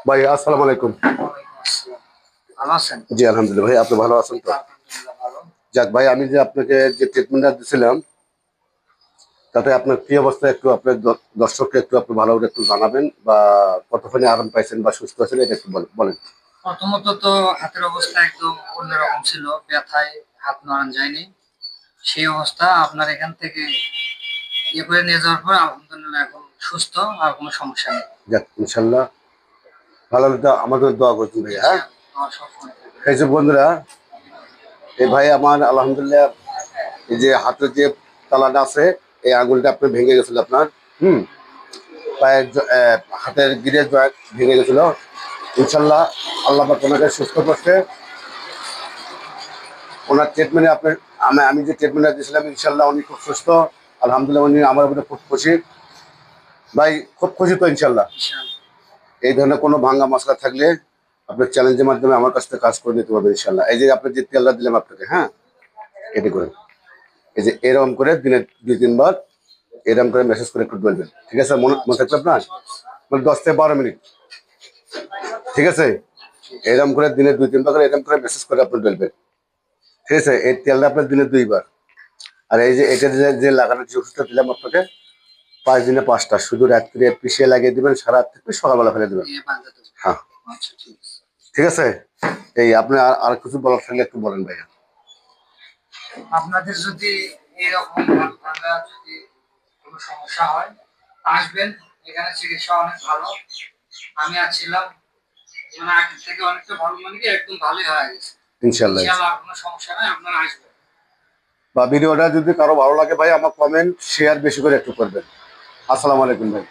ভাই আসসালামু আলাইকুম। ভালো আছেন? জি আলহামদুলিল্লাহ। ভাই আপনি ভালো আছেন তো? আলহামদুলিল্লাহ ভালো। যাক ভাই, আমি যে আপনাকে যে ট্রিটমেন্টটা দিছিলাম তাতে আপনার কি অবস্থা একটু আপনার দর্শককে একটু আপনি ভালো করে একটু জানাবেন, বা কতখানি আরাম পাইছেন বা সুস্থ আছেন এটা একটু বলেন। প্রথমত তো হাতের অবস্থা একদম অন্যরকম ছিল, ব্যথায় হাত নাড়ানো যায়নি। সেই অবস্থা আপনার এখান থেকে ইয়ে করে নিয়ে যাওয়ার পর আলহামদুলিল্লাহ এখন সুস্থ, আর কোনো সমস্যা নেই। যাক ইনশাল্লাহ ভালো হলে তো আমাদের দোয়া করছেন ভাই। হ্যাঁ, ইনশাআল্লাহ আমার সবসময় থাকবে। এই যে বন্ধুরা, এই ভাই আমার আলহামদুলিল্লাহ এই যে হাতের যে তালাটা আছে এই আঙুলটা আপনার ভেঙে গেছিল আপনার। হুম। পায়ের হাতের গিরের জয়েন্ট ভেঙে গেছিল। ইনশাল্লাহ আল্লাহ পাক ওনাকে সুস্থ করতে, ওনার ট্রিটমেন্টে আপনার আমি যে ট্রিটমেন্টটা দিয়েছিলাম ইনশাল্লাহ উনি খুব সুস্থ। আলহামদুলিল্লাহ উনি আমার উপরে খুব খুশি। ভাই খুব খুশি তো ইনশাল্লাহ। ইনশাআল্লাহ। এই ধরনের কোনো ভাঙ্গা মশলা থাকলে আপনার চ্যালেঞ্জের মাধ্যমে আমার কাছ থেকে কাজ করে নিতে পারবেন ইনশাল্লাহ। এই যে আপনার যে তেলটা দিলাম আপনাকে, হ্যাঁ, এটি করে এই যে এরকম করে দিনে 2-3 বার এরকম করে মেসেজ করে একটু বলবেন, ঠিক আছে? মনে মনে আচ্ছা থাকবে ঠিক আপনার আছে। মানে 10 থেকে 12 মিনিট, ঠিক আছে? এরকম করে দিনে 2-3 বার করে এরকম করে মেসেজ করে আপনি বলবেন, ঠিক আছে? এই তেলটা আপনার দিনে 2 বার। আর এই যে এটা যে লাগানোর যে ওষুধটা দিলাম আপনাকে 5 দিনে 5টা, শুধু রাত্রে পিষিয়ে লাগিয়ে দিবেন, সারা রাত থেকে সকালবেলা ফেলে দিবেন। দিয়ে বাঁধা দেবো। হ্যাঁ, আচ্ছা ঠিক আছে। ঠিক আছে। এই আপনি আর আর কিছু বলার থাকলে একটু বলেন ভাইয়া। আপনাদের যদি এরকম হাত ভাঙা যদি কোনো সমস্যা হয় আসবেন, এখানে চিকিৎসা অনেক ভালো। আমি আছিলাম, মানে আগের থেকে অনেকটা ভালো, মানে কি একদম ভালোই হয়ে গেছে। ইনশাল্লাহ। ইনশাআল্লাহ আর কোনো সমস্যা নাই, আপনারা আসবেন। বা ভিডিওটা যদি কারো ভালো লাগে ভাই আমার কমেন্ট শেয়ার বেশি করে একটু করবেন। আসসালামু আলাইকুম ভাই।